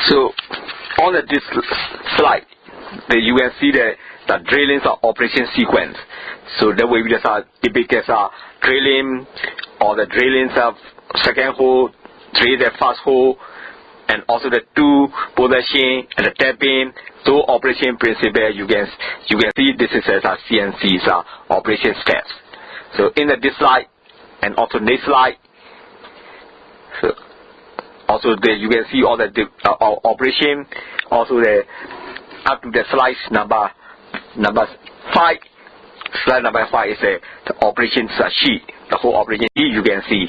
So on this slide, you can see the drillings of operation sequence. So the way we just are typical drilling or the drillings of second hole, drill the first hole, and also the two position and the tapping. So operation principle you can see this is as a CNC's operation steps. So in this slide and also next slide. So also you can see all the operation. Also the up to the slide number 5. Slide number 5 is the operation sheet. The whole operation sheet you can see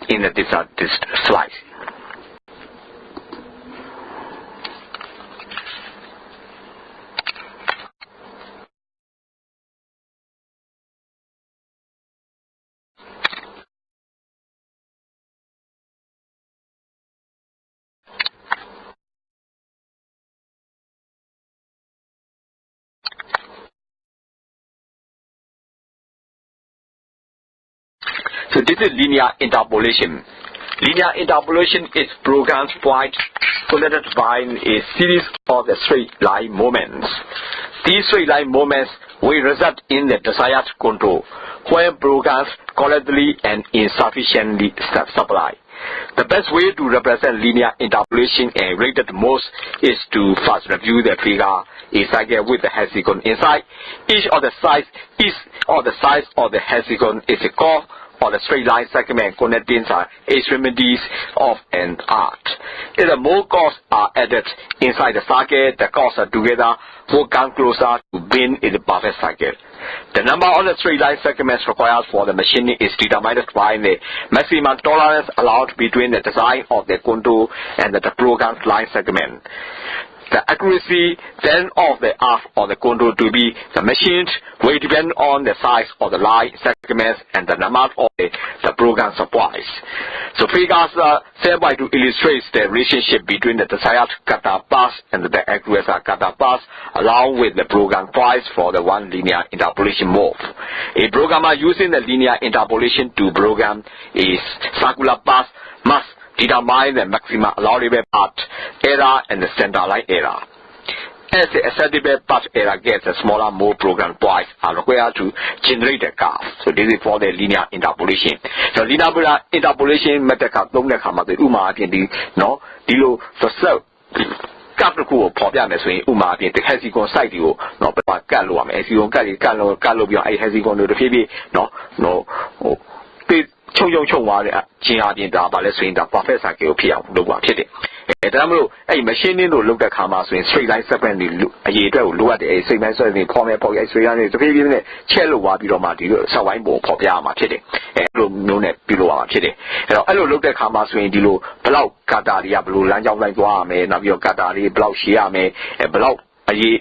in this slide. So this is linear interpolation. Linear interpolation is programmed point connected by a series of the straight line moments. These straight line moments will result in the desired control when programs correctly and insufficiently supply. The best way to represent linear interpolation and rated most is to first review the figure a cycle with the hexagon inside. Each of the sides of the hexagon is a curve or the straight line segment connecting extremities of an arc. If the more curves are added inside the circle, the curves are together will come closer to being in the perfect cycle. The number of the straight line segments required for the machining is determined by the maximum tolerance allowed between the design of the contour and the programmed line segment. The accuracy then of the arc or the contour to be the machined will depend on the size of the line segments and the number of the program supplies. So figures 7.2 illustrates the relationship between the desired cutter path and the accurate cutter path along with the program price for the one linear interpolation move. A programmer using the linear interpolation to program a circular path must determine the maximum allowable path error and the center line error. As the acceptable path error gets a smaller, more program points are required to generate the curve. So this is for the linear interpolation. So linear interpolation method don't the come the UMA no dilo so curve ko ပေါ်ပြမယ်ဆိုရင်ဥမာအပြင်တစ် hexagon site တွေကိုနော်ပြကတ်လို့ရမယ် hexagon ကတ်လို့ပြီးတော့အဲ့ hexagon တွေတစ်ဖြည်းဖြည်းနော်ချုံသွားတဲ့ချင်းအပြင်ဒါပါလဲဆိုရင်ဒါ perfect cycle ကိုဖြစ်အောင်လုပ်ပါဖြစ်တယ်။ဒါမှမဟုတ်အဲ့ machining လို့လုပ်တဲ့ခါမှာဆိုရင် straight line segment တွေအရေးအတွက်ကိုလိုအပ်တယ်အဲ့ straight line segment တွေဖော်မယ်ပေါ့အဲ့ straight line တွေတစ်ဖြည်းဖြည်းနဲ့ချက်လို့သွားပြီးတော့မှဒီလိုဆက်ဝိုင်းပုံဖော်ပြရမှာဖြစ်တယ်။အဲ့လိုမျိုးနဲ့ပြုလုပ်ရမှာဖြစ်တယ်။အဲ့တော့အဲ့လိုလုပ်တဲ့ခါမှာဆိုရင်ဒီလိုဘလောက်ကာတာတွေကဘလို့လမ်းကြောင်းလိုက်သွားရမယ်နောက်ပြီးတော့ကာတာတွေဘလောက်ရှည်ရမယ်ဘလောက်အရေး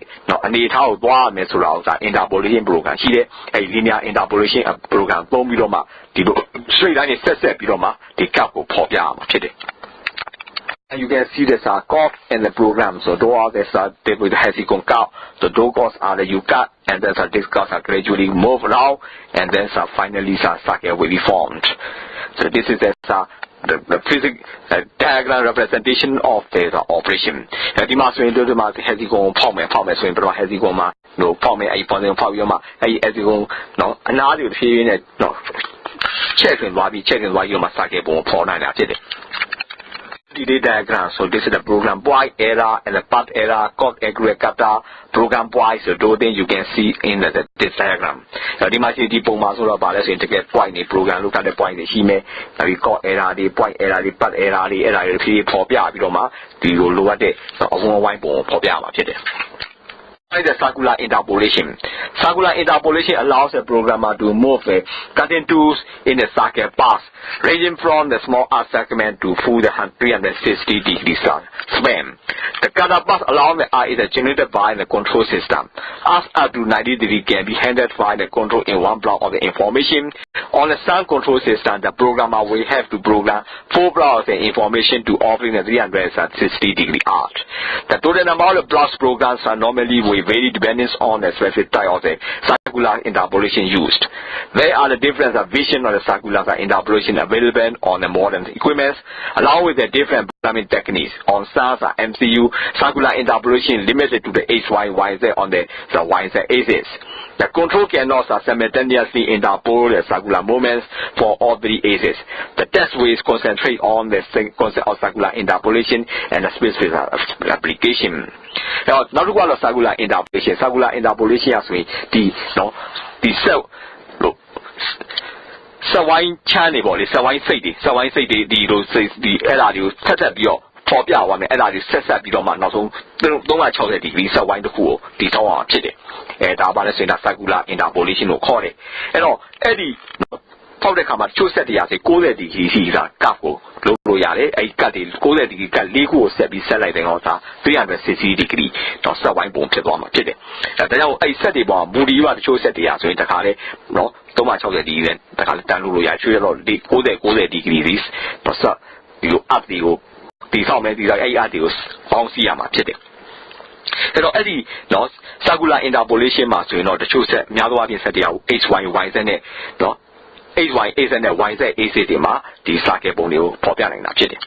အနေထားကိုသွားရမယ်ဆိုတာကို interpolation program ရှိတယ်အဲ့ linear interpolation program သုံးပြီးတော့မှဒီလို straight line နဲ့ဆက်ပြီးတော့မှဒီ curve ကိုဖော်ပြရမှာဖြစ်တယ် And you can see this curve in the program. So those are the hexagon curve. So those curves are the you cut, and then these curves are gradually move around, and then finally circle will be formed. So this is the physics diagram representation of the operation. ဒီမှာဆိုရင်တို့ဒီမှာ hexagon ဖောက်မယ်ဆိုရင်ပြတော့ hexagon မှာဖောက်မယ်အဲ့ position ဖောက်ပြီးတော့မှအဲ့ hexagon အနားတွေဖြည်းဖြည်းနဲ့ချက်ထွင်သွားပြီးတော့မှ circle ပုံဖော်နိုင်တာဖြစ်တယ် diagram. So this is the program point error and the path error, code accurate cutter, program point. So those things you can see in this diagram. So the machine theပုံမှာဆိုတော့ပါလဲဆိုရင်တကယ် point နေ program လောက်တဲ့ point တွေရှိမယ်။ဒါပြီး code error တွေ point error တွေ path error တွေအဲ့ဒါတွေဖြည်းဖြည်းပေါ်ပြပြီးတော့မှဒီလိုလိုအပ်တဲ့အဝန်းဝိုင်းပုံကိုပေါ်ပြမှာဖြစ်တယ် The circular interpolation. Circular interpolation allows the programmer to move the cutting tools in the circle path, ranging from the small arc segment to full 360 degree span. The cutter path along the arc is generated by the control system. Arcs up to 90 degrees can be handled by the control in one block of the information. On the sun control system, the programmer will have to program 4 blocks of the information to operate the 360 degree arc. The total number of blocks programs are normally vary depending on the specific type of the circular interpolation used. Where are the different vision of the circular interpolation available on the modern equipment, along with the different programming techniques on SAS or MCU, circular interpolation limited to the HY, YZ on the YZ axis. The control cannot simultaneously interpole the circular movements for all three axes. The test ways concentrate on the concept of circular interpolation and the specific application. Now, to go to circular interpolation. Circular interpolation as we the cell. So wine channel, so wine city, the LRU set up your for the one LRU set up your man, not don't like how the degree, so wine the fool, the tower, chitty. And about the circular interpolation or call it. And all, Eddie, public come at 2 set the as a go at the he's a capo, Loyale, a cut it, go at the legal set be selecting also 360 degree, not so wine bomb to bomb, chitty. And then I said the bomb, would you want to show set the as in the car, no? Too much of the event, the Kalutanu, actually, go there degrees, but sir, you up the how many ideas on Siama today. Hello, Eddie, no, circular interpolation must you know the choose Miawa in Sadia, HY, YZ, no, HY is and YZ is it, the Sake Bonio, popular in Chile.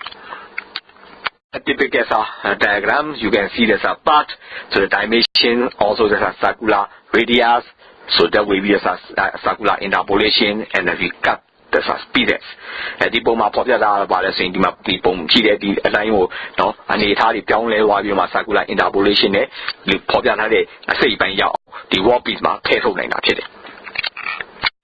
A typical diagram, you can see there's a part, so the dimension, also there's a circular radius. So that will be a circular interpolation and we cut the pieces. And the bomb popular about the same bomb cheated the line, no, and it had it down there while you must circular interpolation, the popular say by yaw, the warp is my petrol and actually.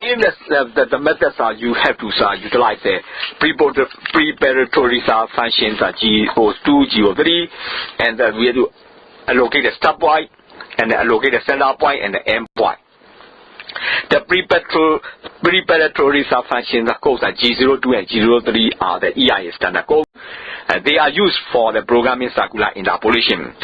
In the methods are you have to utilize the preparatory functions G02, G03, and then we have to allocate the stop point and allocate the center point and the end point. The preparatory functions codes are G02 and G03 are the EIS standard code. They are used for the programming circular interpolation.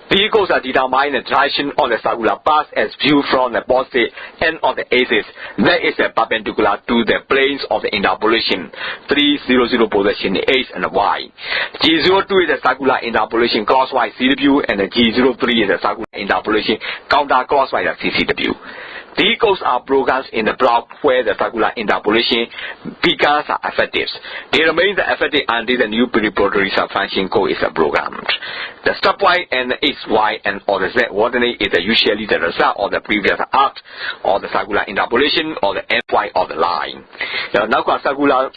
These codes are determine the direction of the circular path as viewed from the positive end of the axis. That is perpendicular to the planes of the interpolation. 300 position X and Y. G02 is the circular interpolation crosswise CW and the G03 is the circular interpolation counter crosswise CCW. These codes are programs in the block where the circular interpolation beacons are effective. They remain effective until the new preparatory function code is programmed. The stop point and the X, Y, and or the Z coordinate is usually the result of the previous act or the circular interpolation or the end point of the line. Now, circular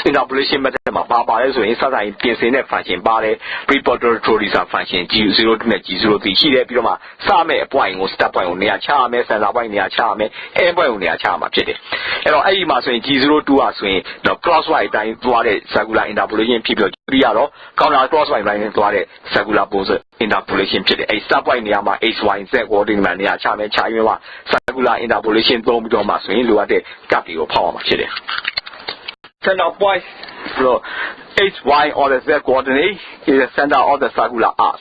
interpolation method so inside in PSN function preparatory function G02 and G03 here because some point or stop point near charm and point near charm and point near charm of it. And I must say G02 as we the crosswise line to the circular interpolation people counter crosswise line to the circular interpolation to a stop point near my H, Y, Z coordinate near charm and China circular interpolation don't do my swing look at the capital power. Center point, so H, Y, or the Z coordinate is the center of the circular arc.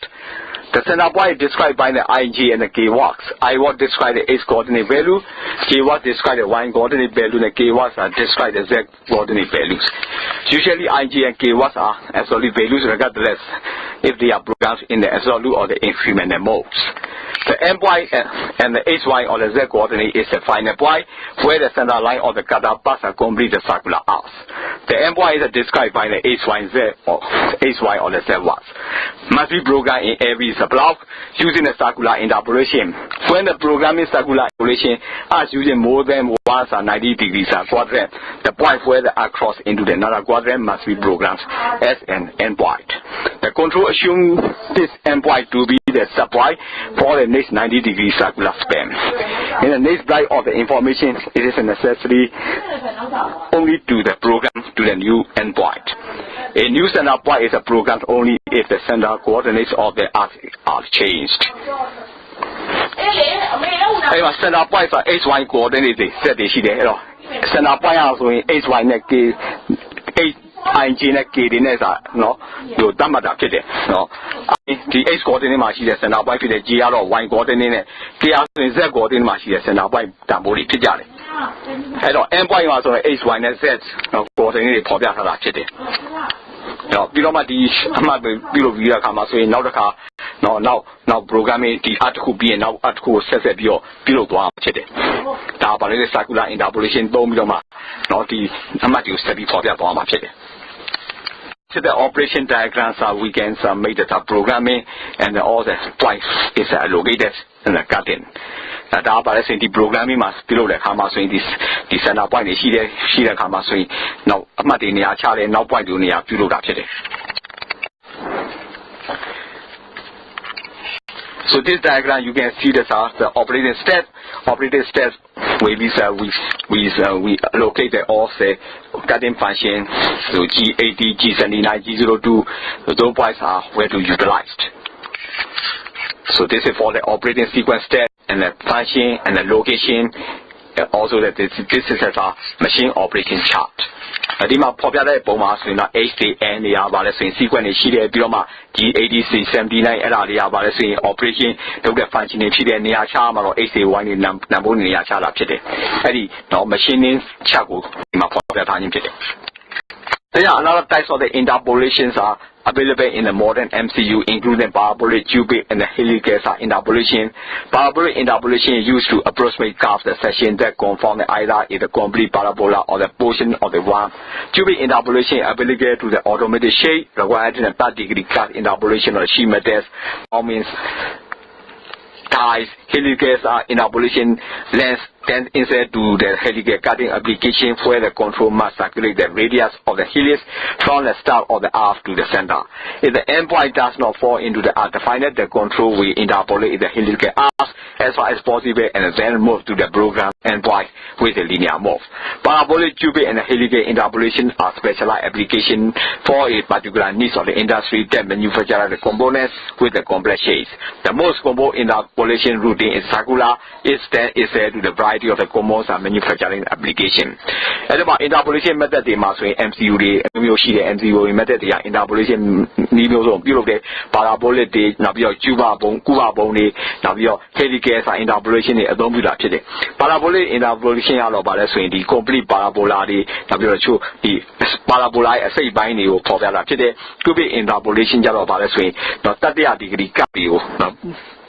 The center point is described by the IG and the K walks. I will describe the H coordinate value, K walks describe the Y coordinate value, and the K walks are describe the Z coordinate values. Usually IG and K walks are absolute values regardless if they are programmed in the absolute or the incremental modes. The M point and the HY or the Z coordinate is the final point where the center line of the cutter paths are complete the circular arcs. The M point is described by the HY or the Z walks. Must be programmed in every block using the circular interpolation. When the programming circular interpolation is using more than once a 90 degrees quadrant, the point where the arc cross into the another quadrant must be programmed as an endpoint. The control assumes this endpoint to be the subpoint for the next 90 degree circular span. In the next block of the information, it is necessary only to the program to the new endpoint. A new center point is programmed only if the center coordinates of the arc are changed. Center points are HY coordinate set the center point also in HY neck IG neck no you damn it no the H coordinate machine the center point to the GR or Y coordinate GR Z coordinate machine the center point tamboli pijale. Hello, M point also HY and Z coordinate popular activity. No, below my dish, I'm not below via Kama, so now the car, now programming the article B and now article says that you're below to today. ဒါပါလေ circular interpolation သုံးပြီးတော့မှနော်ဒီအမှတ်တွေကိုဆက်ပြီးဖော်ပြသွားမှာဖြစ်တယ် To the operation diagrams we can make the programming and all the points is located in the cutting. ဒါပါလေစင်ဒီ programming မှာပြုလုပ်တဲ့အခါမှာဆိုရင်ဒီ center point တွေရှိတဲ့အခါမှာဆိုရင်နောက်အမှတ်တွေနေရာချတဲ့နောက် point တွေနေရာပြုလုပ်တာဖြစ်တယ် So this diagram you can see this are the operating steps. Operating steps where we allocate the all the cutting function. So G80, G79, G02. Those points are where to utilized. So this is for the operating sequence step and the function and the location. Also that this is a machine operation chart. ဒီမှာဖော်ပြတဲ့ပုံမှာဆိုရင်တော့ HDN နေရာပါလဲဆိုရင် sequence တွေရှိတယ်ပြီးတော့မှ G80 79အဲ့ဒါတွေရပါလဲဆိုရင် operation လုပ်တဲ့ function တွေဖြစ်တဲ့နေရာချမှာတော့ HDY တွေနံပါတ်နေရာချတာဖြစ်တယ်အဲ့ဒီတော့ machining chart ကိုဒီမှာဖော်ပြထားခြင်းဖြစ်တယ် There are another types of the interpolations are available in the modern MCU, including parabolic, cubic, and the helical interpolation. Parabolic interpolation is used to approximate curves the section that conform either in the complete parabola or the portion of the one. Cubic interpolation is applicable to the automated shape, requiring a third-degree cut interpolation of the sheet metals. All means ties, helicals are interpolation lengths. Then insert to the helical cutting application where the control must calculate the radius of the helix from the start of the arc to the center. If the endpoint does not fall into the arc defined, the control will interpolate the helical arc as far as possible and then move to the program endpoint with a linear move. Parabolic, cubic, and helical interpolation are specialized applications for a particular niche of the industry that manufacture the components with the complex shapes. The most common interpolation routine is circular. It is to the variety of the commons and manufacturing application. At about interpolation method, they must be MCU, MCU method, they are interpolation niveaux of parabolic, Navio, Cuba bone, Navio, helicase, interpolation, a domula. Parabolic interpolation are the complete parabola, Navio, the parabola, a say binary for that. To be interpolation, Java, not 30 degree capio.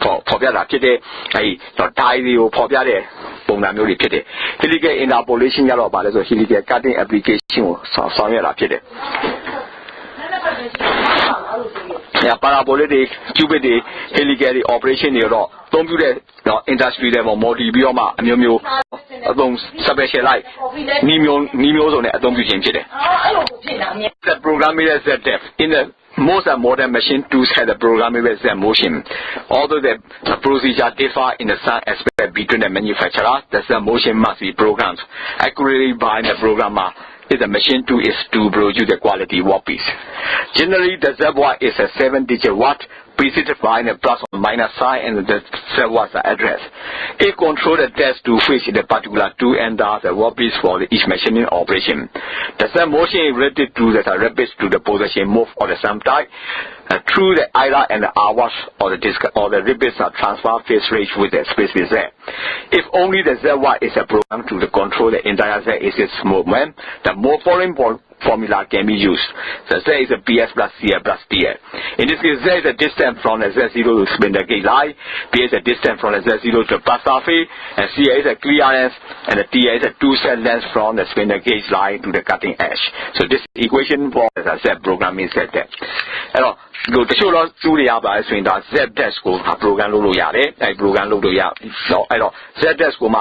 ဖော်ပြတာဖြစ်တဲ့အဲဒီ die တွေကိုဖော်ပြတဲ့ပုံစံမျိုးတွေဖြစ်တယ် helical interpolation ကတော့ဗာလဲဆို helical cutting application ကိုဆောင်ရွက်တာဖြစ်တယ် parabolic တွေ cubic တွေ helical တွေ operation တွေတော့သုံးပြုတဲ့ industry တွေမှာ model ပြီးတော့မှအမျိုးမျိုးအသုံး specialize နီးမျိုးစုံနဲ့အသုံးပြုခြင်းဖြစ်တယ် The programming is depth in the most modern machine tools have the programmable Z motion. Although the procedure differ in the some aspect between the manufacturer, the Z motion must be programmed accurately by the programmer. If the machine tool is to produce the quality workpiece. Generally, the Z watt is a 7-digit watt, preceded by a plus or minus sign and the Z watt address. It controls the test to which the particular tool enters the workpiece for each machining operation. The Z motion is related to the rapid to the position move of the sum type. Through the either and the hours or the disk or the ribbons are transfer phase range with the space Z. If only the ZY is a program to control the entire Z axis movement, the more following formula can be used. The Z is a PS plus CL plus DL. In this case, Z is a distance from the Z0 to spindle gauge line, PS is a distance from the Z0 to the bus surface, and CL is a clearance, and the DL is a 2-cell length from the spindle gauge line to the cutting edge. So this equation for the Z programming set that. လို့တချို့တော့ကျူးတွေရပါဆိုရင်ဒါ Z-dash ကို program လုပ်လို့ရတယ်အဲ program လုပ်လို့ရတော့အဲ့တော့ Z-dash ကိုမှ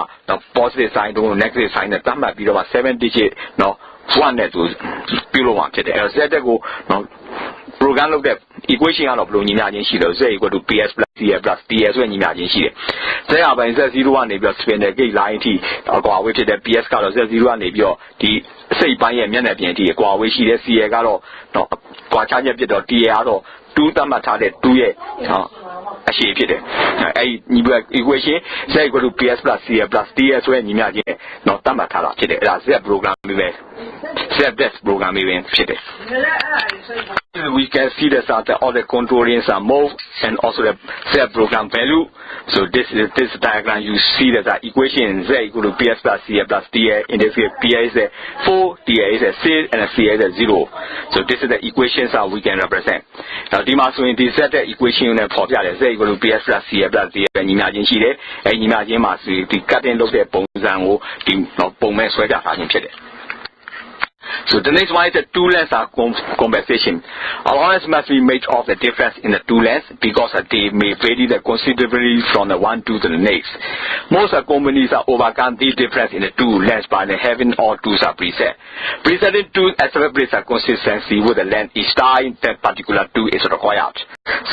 positive sign တို့ negative sign နဲ့သတ်မှတ်ပြီးတော့ 7 digit နော် 1 နဲ့ဆိုပြုလုပ်မှာဖြစ်တယ်အဲ့တော့ Z-dash ကို program လုပ်တဲ့ equation ကတော့ဘယ်လိုညီမျှခြင်းရှိလဲ Z equal to PS plus CL plus DL ဆိုတဲ့ညီမျှခြင်းရှိတယ် Z ကပိုင်း Z0 ကနေပြီးတော့ spindle gauge line အထိအကွာအဝေးဖြစ်တယ် PS ကတော့ Z0 ကနေပြီးတော့ဒီအစိပ်ပိုင်းရဲ့မျက်နှာပြင်အထိအကွာအဝေးရှိတယ် CL ကတော့ကွာခြားချက်ဖြစ်တော့ DL ကတော့2သတ်မှတ်ထားတဲ့2ရဲ့အရှိဖြစ်တယ်အဲဒီညီမျှ equation Z equal to PS plus CL plus DL ဆိုတဲ့ညီမျှခြင်းတော့သတ်မှတ်ထားတာဖြစ်တယ်အဲ့ဒါ Z program ပဲ Z self-test programming ဖြစ်တယ် We can see that all the controllings are moved and also the self-program value. So this diagram you see that the equation Z equal to PS plus CA plus DA. In this case, PA is a 4, DA is a 6, and CA is a 0. So this is the equations that we can represent. Now, this is the equation for Z equal to PS plus CA plus DA. And imagine here, and imagine the cutting look at Bongzango, the Bongman Swagger. So the next one is the two lengths compensation. Allowance must be made of the difference in the two lengths because they may vary considerably from the one to the next. Most companies overcome this difference in the two lengths by having all tools are preset. Presetting tools establish a consistency with the length each time that particular tool is required.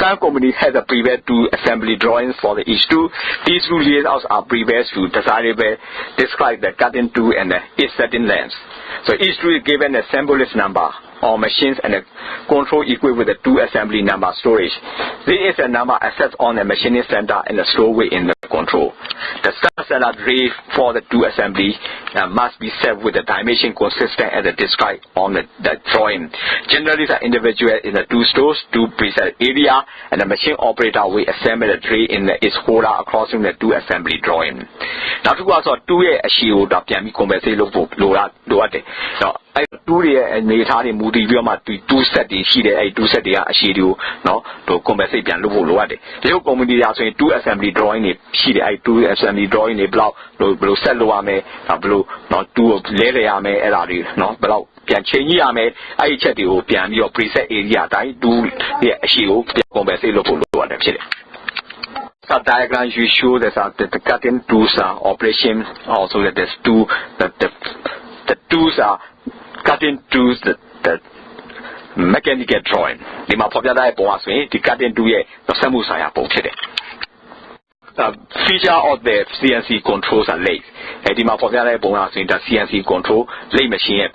Some companies have the prepared tool assembly drawings for the each tool. These tool layouts are prepared to describe the cutting tool and its setting lengths. So each tool is given a symbolic number or machines and a control equipped with the two assembly number storage. This is a number accessed on the machining center and the storeway in the control. The standard rate for the two assembly must be set with the dimension consistent as described on the drawing. Generally, the individual in the two stores, two preset area, and the machine operator will assemble the tray in its holder across the two assembly drawing. Now, to also two issue that can be compensated now, I do and make it more two settings here, two settings no to compensate pian low. The community are saying two assembly drawing it, two assembly drawing a block, below celluame, below not two layer me, no below can change yame, I check the pian your preset area, I do the issue, compensate low. The diagram you show that the cutting tools are operation, also that there's two the tools are cutting tools the mechanical drawing. The cutting tool feature of the CNC controls are late. The CNC control late machine